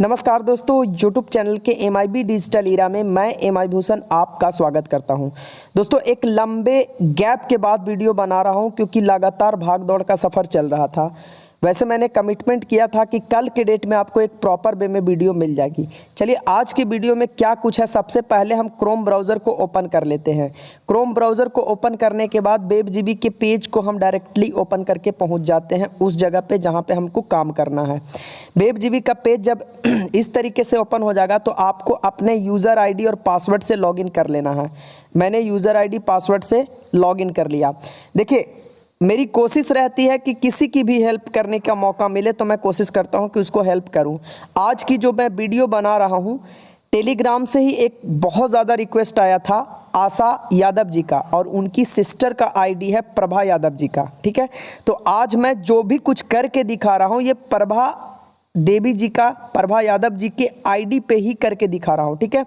नमस्कार दोस्तों, YouTube channel के MIB डिजिटल ईरा में मैं MI भूषण आपका स्वागत करता हूं। दोस्तों, एक लंबे गैप के बाद वीडियो बना रहा हूं क्योंकि लगातार भाग दौड़ का सफ़र चल रहा था। वैसे मैंने कमिटमेंट किया था कि कल के डेट में आपको एक प्रॉपर वे में वीडियो मिल जाएगी। चलिए, आज की वीडियो में क्या कुछ है, सबसे पहले हम क्रोम ब्राउज़र को ओपन कर लेते हैं। क्रोम ब्राउज़र को ओपन करने के बाद वेबजीबी के पेज को हम डायरेक्टली ओपन करके पहुंच जाते हैं उस जगह पे जहां पे हमको काम करना है। वेबजीबी का पेज जब इस तरीके से ओपन हो जाएगा तो आपको अपने यूज़र आईडी और पासवर्ड से लॉगिन कर लेना है। मैंने यूज़र आईडी पासवर्ड से लॉगिन कर लिया। देखिए, मेरी कोशिश रहती है कि किसी की भी हेल्प करने का मौका मिले तो मैं कोशिश करता हूं कि उसको हेल्प करूं। आज की जो मैं वीडियो बना रहा हूं, टेलीग्राम से ही एक बहुत ज़्यादा रिक्वेस्ट आया था आशा यादव जी का, और उनकी सिस्टर का आईडी है प्रभा यादव जी का। ठीक है, तो आज मैं जो भी कुछ करके दिखा रहा हूं ये प्रभा देवी जी का, प्रभा यादव जी के आईडी पे ही करके दिखा रहा हूं। ठीक है,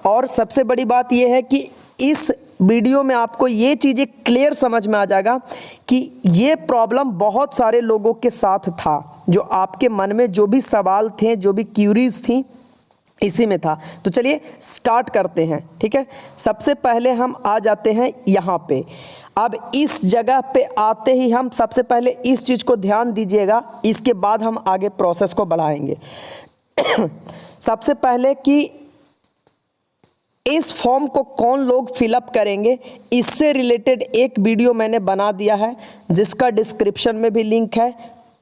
और सबसे बड़ी बात यह है कि इस वीडियो में आपको ये चीज़ें क्लियर समझ में आ जाएगा कि ये प्रॉब्लम बहुत सारे लोगों के साथ था। जो आपके मन में जो भी सवाल थे, जो भी क्यूरीज थी, इसी में था। तो चलिए स्टार्ट करते हैं। ठीक है, सबसे पहले हम आ जाते हैं यहाँ पे। अब इस जगह पे आते ही हम सबसे पहले इस चीज़ को ध्यान दीजिएगा, इसके बाद हम आगे प्रोसेस को बढ़ाएंगे। सबसे पहले कि इस फॉर्म को कौन लोग फिलअप करेंगे, इससे रिलेटेड एक वीडियो मैंने बना दिया है जिसका डिस्क्रिप्शन में भी लिंक है,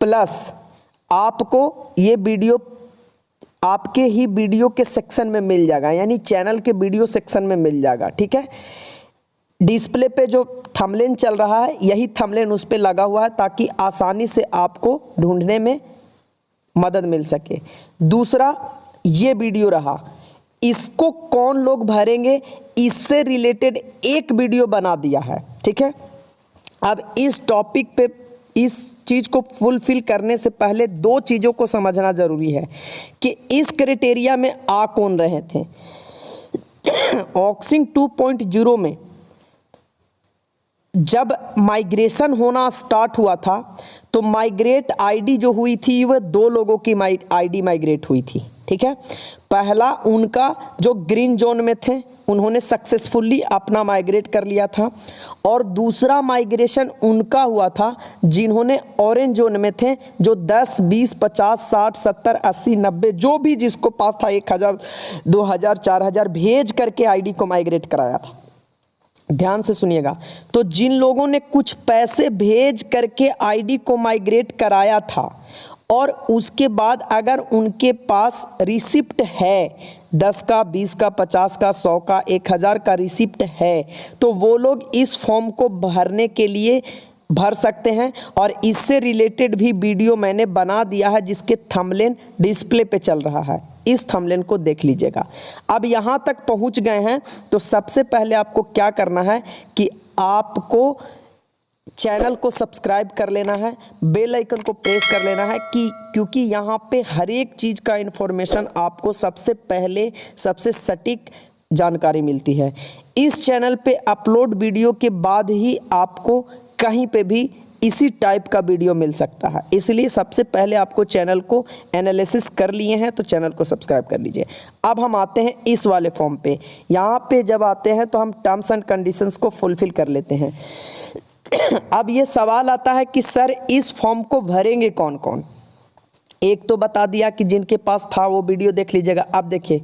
प्लस आपको ये वीडियो आपके ही वीडियो के सेक्शन में मिल जाएगा, यानी चैनल के वीडियो सेक्शन में मिल जाएगा। ठीक है, डिस्प्ले पे जो थंबनेल चल रहा है यही थंबनेल उस पर लगा हुआ है ताकि आसानी से आपको ढूंढने में मदद मिल सके। दूसरा, ये वीडियो रहा, इसको कौन लोग भरेंगे, इससे रिलेटेड एक वीडियो बना दिया है। ठीक है, अब इस टॉपिक पे इस चीज़ को फुलफिल करने से पहले दो चीज़ों को समझना ज़रूरी है कि इस क्राइटेरिया में आ कौन रहे थे। ऑक्सिंग 2.0 में जब माइग्रेशन होना स्टार्ट हुआ था तो माइग्रेट आईडी जो हुई थी वह दो लोगों की आईडी माइग्रेट हुई थी। ठीक है, पहला उनका जो ग्रीन जोन में थे उन्होंने सक्सेसफुली अपना माइग्रेट कर लिया था, और दूसरा माइग्रेशन उनका हुआ था जिन्होंने ऑरेंज जोन में थे, जो 10, 20, 50, 60, 70, 80, 90 जो भी जिसको पास था 1000, 2000, 4000 भेज करके आईडी को माइग्रेट कराया था। ध्यान से सुनिएगा, तो जिन लोगों ने कुछ पैसे भेज करके आईडी को माइग्रेट कराया था और उसके बाद अगर उनके पास रिसिप्ट है 10 का, 20 का, 50 का, 100 का, 1000 का रिसिप्ट है, तो वो लोग इस फॉर्म को भरने के लिए भर सकते हैं। और इससे रिलेटेड भी वीडियो मैंने बना दिया है जिसके थंबनेल डिस्प्ले पे चल रहा है, इस थंबनेल को देख लीजिएगा। अब यहाँ तक पहुँच गए हैं तो सबसे पहले आपको क्या करना है कि आपको चैनल को सब्सक्राइब कर लेना है, बेल आइकन को प्रेस कर लेना है क्योंकि यहाँ पे हर एक चीज़ का इन्फॉर्मेशन आपको सबसे पहले सबसे सटीक जानकारी मिलती है। इस चैनल पे अपलोड वीडियो के बाद ही आपको कहीं पे भी इसी टाइप का वीडियो मिल सकता है, इसलिए सबसे पहले आपको चैनल को एनालिसिस कर लिए हैं तो चैनल को सब्सक्राइब कर लीजिए। अब हम आते हैं इस वाले फॉर्म पे। यहाँ पे जब आते हैं तो हम टर्म्स एंड कंडीशंस को फुलफिल कर लेते हैं। अब ये सवाल आता है कि सर इस फॉर्म को भरेंगे कौन कौन। एक तो बता दिया कि जिनके पास था वो वीडियो देख लीजिएगा। अब देखिए,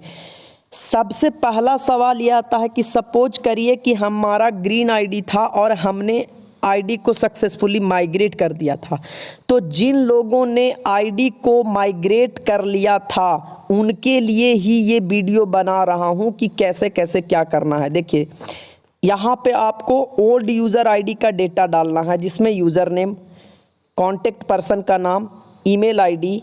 सबसे पहला सवाल ये आता है कि सपोज करिए कि हमारा ग्रीन आईडी था और हमने आईडी को सक्सेसफुली माइग्रेट कर दिया था, तो जिन लोगों ने आईडी को माइग्रेट कर लिया था उनके लिए ही ये वीडियो बना रहा हूँ कि कैसे कैसे क्या करना है। देखिए, यहाँ पे आपको ओल्ड यूज़र आईडी का डेटा डालना है जिसमें यूज़र नेम, कॉन्टेक्ट पर्सन का नाम, email ID,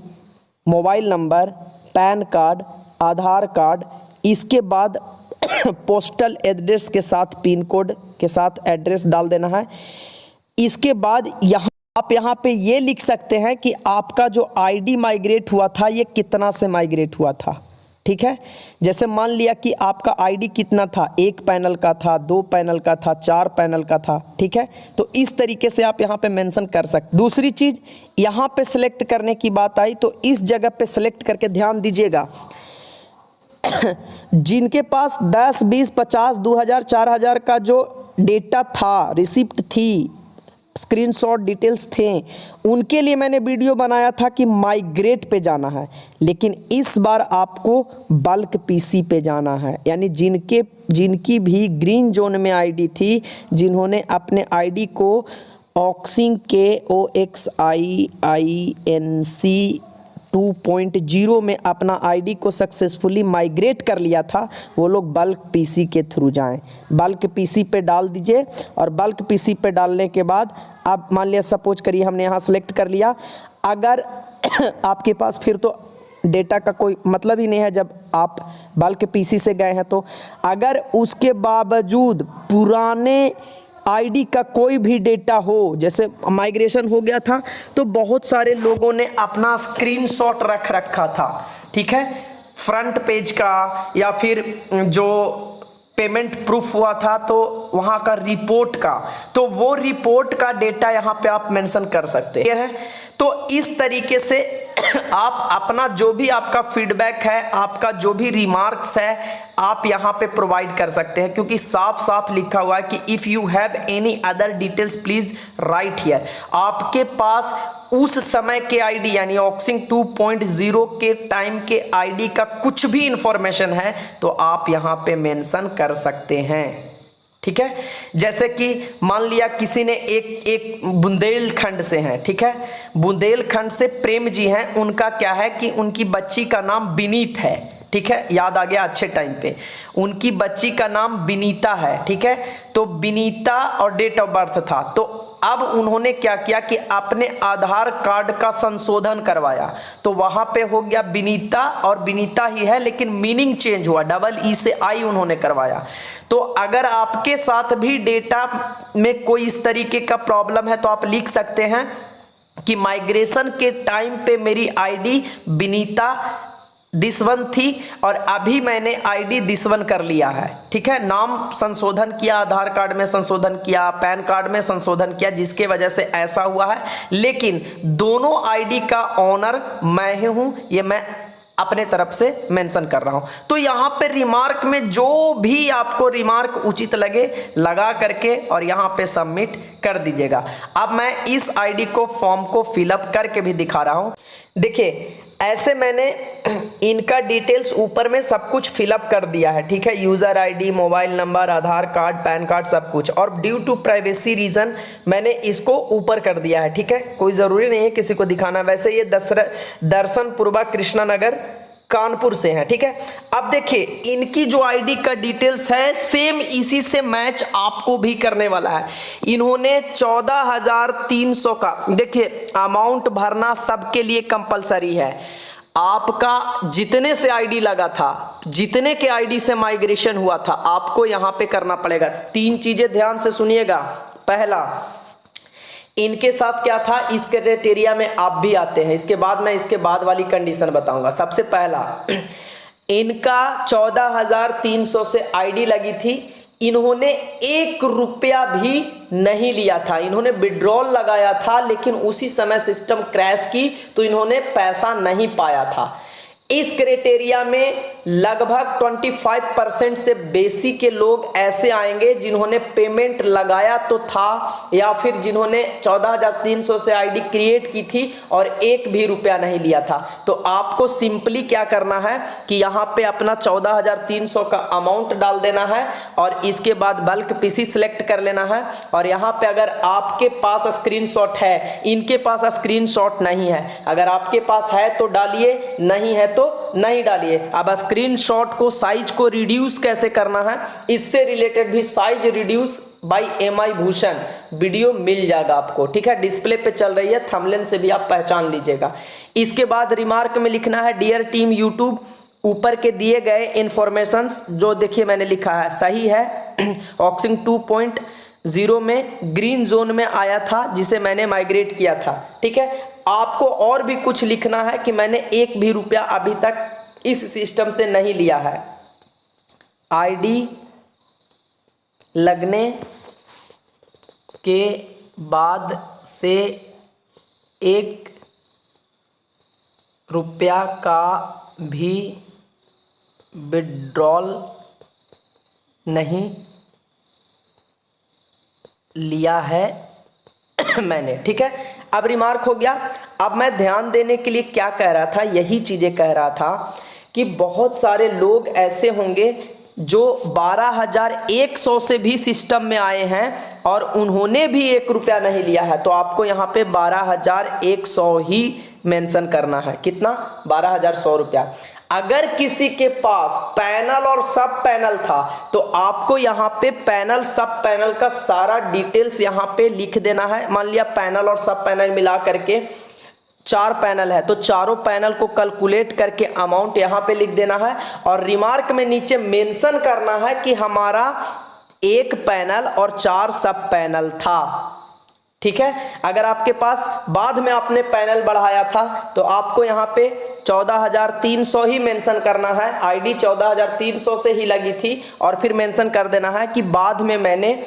mobile number, PAN card, Aadhaar card, इसके बाद पोस्टल एड्रेस के साथ पिन कोड के साथ एड्रेस डाल देना है। इसके बाद आप यहाँ पे ये लिख सकते हैं कि आपका जो आईडी माइग्रेट हुआ था ये कितना से माइग्रेट हुआ था। ठीक है। जैसे मान लिया कि आपका आईडी कितना था, 1 पैनल का था, 2 पैनल का था, 4 पैनल का था, ठीक है। तो इस तरीके से आप यहाँ पे मेंशन कर सकते। दूसरी चीज़, यहाँ पे सिलेक्ट करने की बात आई तो इस जगह पे सिलेक्ट करके ध्यान दीजिएगा, जिनके पास 10, 20, 50, 2000, 4000 का जो डेटा था, रिसिप्ट थी, स्क्रीनशॉट डिटेल्स थे, उनके लिए मैंने वीडियो बनाया था कि माइग्रेट पे जाना है। लेकिन इस बार आपको बल्क पीसी पे जाना है, यानी जिनकी भी ग्रीन जोन में आईडी थी, जिन्होंने अपने आईडी को ऑक्सिंग के OXIINC 2.0 में अपना आईडी को सक्सेसफुली माइग्रेट कर लिया था, वो लोग बल्क पीसी के थ्रू जाएं। बल्क पीसी पे डाल दीजिए और बल्क पीसी पे डालने के बाद अब मान लिया, सपोज करिए हमने यहाँ सेलेक्ट कर लिया, अगर आपके पास फिर तो डेटा का कोई मतलब ही नहीं है जब आप बल्क पीसी से गए हैं, तो अगर उसके बावजूद पुराने आईडी का कोई भी डेटा हो, जैसे माइग्रेशन हो गया था तो बहुत सारे लोगों ने अपना स्क्रीनशॉट रख रखा था, ठीक है, फ्रंट पेज का या फिर जो पेमेंट प्रूफ हुआ था तो वहाँ का रिपोर्ट का, तो वो रिपोर्ट का डेटा यहाँ पे आप मेंशन कर सकते हैं। तो इस तरीके से आप अपना जो भी आपका फीडबैक है, आपका जो भी रिमार्क्स है, आप यहाँ पे प्रोवाइड कर सकते हैं, क्योंकि साफ साफ लिखा हुआ है कि if you have any other details please right here. आपके पास उस समय के आईडी यानी ऑक्सिंग 2.0 के टाइम के आईडी का कुछ भी इंफॉर्मेशन है तो आप यहाँ पे मेंशन कर सकते हैं, ठीक है। जैसे कि मान लिया किसी ने एक बुंदेलखंड से हैं, ठीक है, बुंदेलखंड से प्रेम जी हैं, उनका क्या है कि उनकी बच्ची का नाम विनीत है, ठीक है, याद आ गया अच्छे टाइम पे, उनकी बच्ची का नाम विनीता है, ठीक है। तो विनीता और डेट ऑफ बर्थ था, तो अब उन्होंने क्या किया कि अपने आधार कार्ड का संशोधन करवाया, तो वहां पे हो गया विनीता और विनीता ही है, लेकिन मीनिंग चेंज हुआ, डबल ई से आई उन्होंने करवाया। तो अगर आपके साथ भी डेटा में कोई इस तरीके का प्रॉब्लम है तो आप लिख सकते हैं कि माइग्रेशन के टाइम पे मेरी आईडी विनीता दिसवन थी और अभी मैंने आईडी दिसवन कर लिया है, ठीक है, नाम संशोधन किया, आधार कार्ड में संशोधन किया, पैन कार्ड में संशोधन किया, जिसके वजह से ऐसा हुआ है, लेकिन दोनों आईडी का ऑनर मैं ही हूं, ये मैं अपने तरफ से मेंशन कर रहा हूं। तो यहां पे रिमार्क में जो भी आपको रिमार्क उचित लगे लगा करके और यहां पे सबमिट कर दीजिएगा। अब मैं इस आईडी को फॉर्म को फिलअप करके भी दिखा रहा हूं। देखिए ऐसे मैंने इनका डिटेल्स ऊपर में सब कुछ फिलअप कर दिया है, ठीक है, यूज़र आईडी, मोबाइल नंबर, आधार कार्ड, पैन कार्ड, सब कुछ, और ड्यू टू प्राइवेसी रीज़न मैंने इसको ऊपर कर दिया है, ठीक है, कोई ज़रूरी नहीं है किसी को दिखाना। वैसे ये दर्शनपुरवा कृष्णानगर कानपुर से हैं, ठीक है। अब देखिए इनकी जो आईडी का डिटेल्स है सेम इसी से मैच आपको भी करने वाला है। इन्होंने 14,300 का, देखिए अमाउंट भरना सबके लिए कंपलसरी है। आपका जितने से आईडी लगा था, जितने के आईडी से माइग्रेशन हुआ था, आपको यहां पे करना पड़ेगा। 3 चीजें ध्यान से सुनिएगा। पहला, इनके साथ क्या था, इस क्राइटेरिया में आप भी आते हैं, इसके बाद मैं इसके बाद वाली कंडीशन बताऊंगा। सबसे पहला, इनका 14,300 से आईडी लगी थी, इन्होंने 1 रुपया भी नहीं लिया था, इन्होंने विड्रॉल लगाया था, लेकिन उसी समय सिस्टम क्रैश की तो इन्होंने पैसा नहीं पाया था। इस क्राइटेरिया में लगभग 25% से बेसी के लोग ऐसे आएंगे जिन्होंने पेमेंट लगाया तो था या फिर जिन्होंने 14,300 से आईडी क्रिएट की थी और 1 भी रुपया नहीं लिया था। तो आपको सिंपली क्या करना है कि यहाँ पे अपना 14,300 का अमाउंट डाल देना है और इसके बाद बल्क पीसी सिलेक्ट कर लेना है। और यहाँ पे अगर आपके पास स्क्रीनशॉट है, इनके पास स्क्रीनशॉट नहीं है, अगर आपके पास है तो डालिए, नहीं है तो नहीं डालिए। अब स्क्रीनशॉट को, साइज को रिड्यूस कैसे करना है, इससे रिलेटेड भी size reduce by MI Bhushan video मिल जाएगा आपको, ठीक है, डिस्प्ले पे चल रही है, थंबनेल से भी आप पहचान लीजिएगा। इसके बाद रिमार्क में लिखना है डियर टीम यूट्यूब, ऊपर के दिए गए इंफॉर्मेशंस जो देखिए मैंने लिखा है सही है। ऑक्सिंग 2.0 में ग्रीन जोन में आया था जिसे मैंने माइग्रेट किया था, ठीक है। आपको और भी कुछ लिखना है कि मैंने 1 भी रुपया अभी तक इस सिस्टम से नहीं लिया है। आईडी लगने के बाद से 1 रुपया का भी विड्रॉल नहीं लिया है मैंने, ठीक है। अब रिमार्क हो गया। अब मैं ध्यान देने के लिए क्या कह रहा था, यही चीज़ें कह रहा था कि बहुत सारे लोग ऐसे होंगे जो 12,100 से भी सिस्टम में आए हैं और उन्होंने भी 1 रुपया नहीं लिया है। तो आपको यहाँ पे 12,100 ही मेंशन करना है। कितना? 12,100 रुपया। अगर किसी के पास पैनल और सब पैनल था तो आपको यहाँ पे पैनल सब पैनल का सारा डिटेल्स यहाँ पे लिख देना है। मान लिया पैनल और सब पैनल मिला करके 4 पैनल है तो चारों पैनल को कैलकुलेट करके अमाउंट यहाँ पे लिख देना है और रिमार्क में नीचे मेंशन करना है कि हमारा 1 पैनल और 4 सब पैनल था, ठीक है। अगर आपके पास बाद में आपने पैनल बढ़ाया था तो आपको यहाँ पे 14,300 ही मेंशन करना है। आईडी 14,300 से ही लगी थी और फिर मेंशन कर देना है कि बाद में मैंने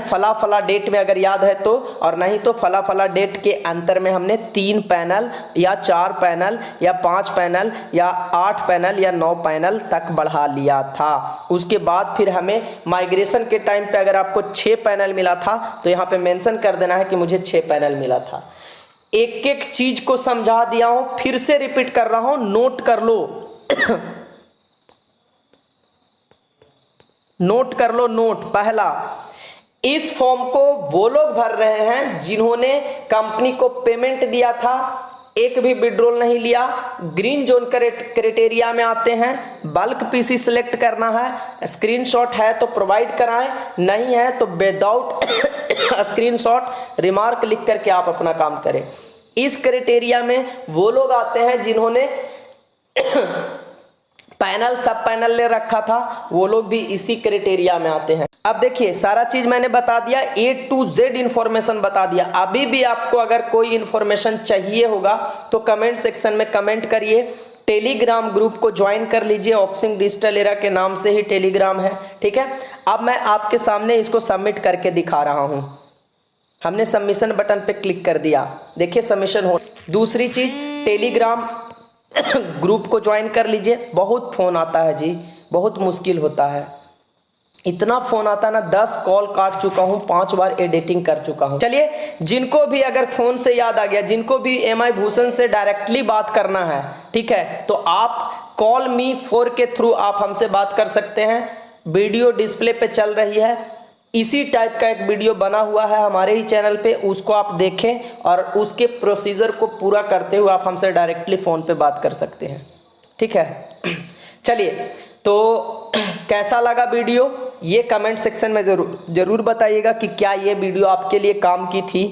फला फला डेट में, अगर याद है तो, और नहीं तो फला फला डेट के अंतर में हमने 3 पैनल या 4 पैनल या 5 पैनल या 8 पैनल या 9 पैनल तक बढ़ा लिया था। उसके बाद फिर हमें माइग्रेशन के टाइम पे अगर आपको 6 पैनल मिला था तो यहाँ पे मेंशन कर देना है कि मुझे 6 पैनल मिला था। एक एक चीज को समझा दिया हूं, फिर से रिपीट कर रहा हूं, नोट कर लो नोट कर लो। नोट पहला, इस फॉर्म को वो लोग भर रहे हैं जिन्होंने कंपनी को पेमेंट दिया था, एक भी विड्रॉल नहीं लिया, ग्रीन जोन क्राइटेरिया में आते हैं, बल्क पीसी सिलेक्ट करना है, स्क्रीनशॉट है तो प्रोवाइड कराएं, नहीं है तो विदाउट स्क्रीनशॉट रिमार्क लिख करके आप अपना काम करें। इस क्राइटेरिया में वो लोग आते हैं जिन्होंने पैनल सब पैनल ले रखा था, वो लोग भी इसी क्राइटेरिया में आते हैं। अब देखिए सारा चीज मैंने बता दिया, A to Z इंफॉर्मेशन बता दिया। अभी भी आपको अगर कोई इंफॉर्मेशन चाहिए होगा तो कमेंट सेक्शन में कमेंट करिए। टेलीग्राम ग्रुप को ज्वाइन कर लीजिए, ऑक्सिंग डिजिटल एरा के नाम से ही टेलीग्राम है, ठीक है। अब मैं आपके सामने इसको सबमिट करके दिखा रहा हूं। हमने सबमिशन बटन पे क्लिक कर दिया, देखिए सबमिशन हो। दूसरी चीज, टेलीग्राम ग्रुप को ज्वाइन कर लीजिए। बहुत फोन आता है जी, बहुत मुश्किल होता है, इतना फोन आता है ना, 10 कॉल काट चुका हूं, 5 बार एडिटिंग कर चुका हूं। चलिए, जिनको भी अगर फोन से याद आ गया, जिनको भी MI भूषण से डायरेक्टली बात करना है, ठीक है, तो आप कॉल मी 4 के थ्रू आप हमसे बात कर सकते हैं। वीडियो डिस्प्ले पे चल रही है, इसी टाइप का एक वीडियो बना हुआ है हमारे ही चैनल पे, उसको आप देखें और उसके प्रोसीजर को पूरा करते हुए आप हमसे डायरेक्टली फ़ोन पे बात कर सकते हैं, ठीक है। चलिए, तो कैसा लगा वीडियो ये कमेंट सेक्शन में ज़रूर बताइएगा कि क्या ये वीडियो आपके लिए काम की थी,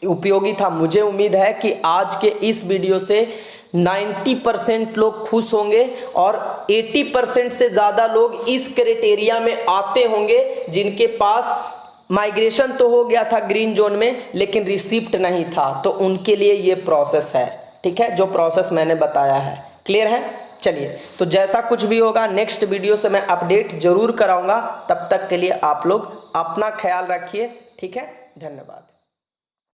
उपयोगी था। मुझे उम्मीद है कि आज के इस वीडियो से 90% लोग खुश होंगे और 80% से ज़्यादा लोग इस क्राइटेरिया में आते होंगे जिनके पास माइग्रेशन तो हो गया था ग्रीन जोन में लेकिन रिसिप्ट नहीं था, तो उनके लिए ये प्रोसेस है, ठीक है, जो प्रोसेस मैंने बताया है। क्लियर है? चलिए, तो जैसा कुछ भी होगा नेक्स्ट वीडियो से मैं अपडेट जरूर कराऊंगा। तब तक के लिए आप लोग अपना ख्याल रखिए, ठीक है। धन्यवाद।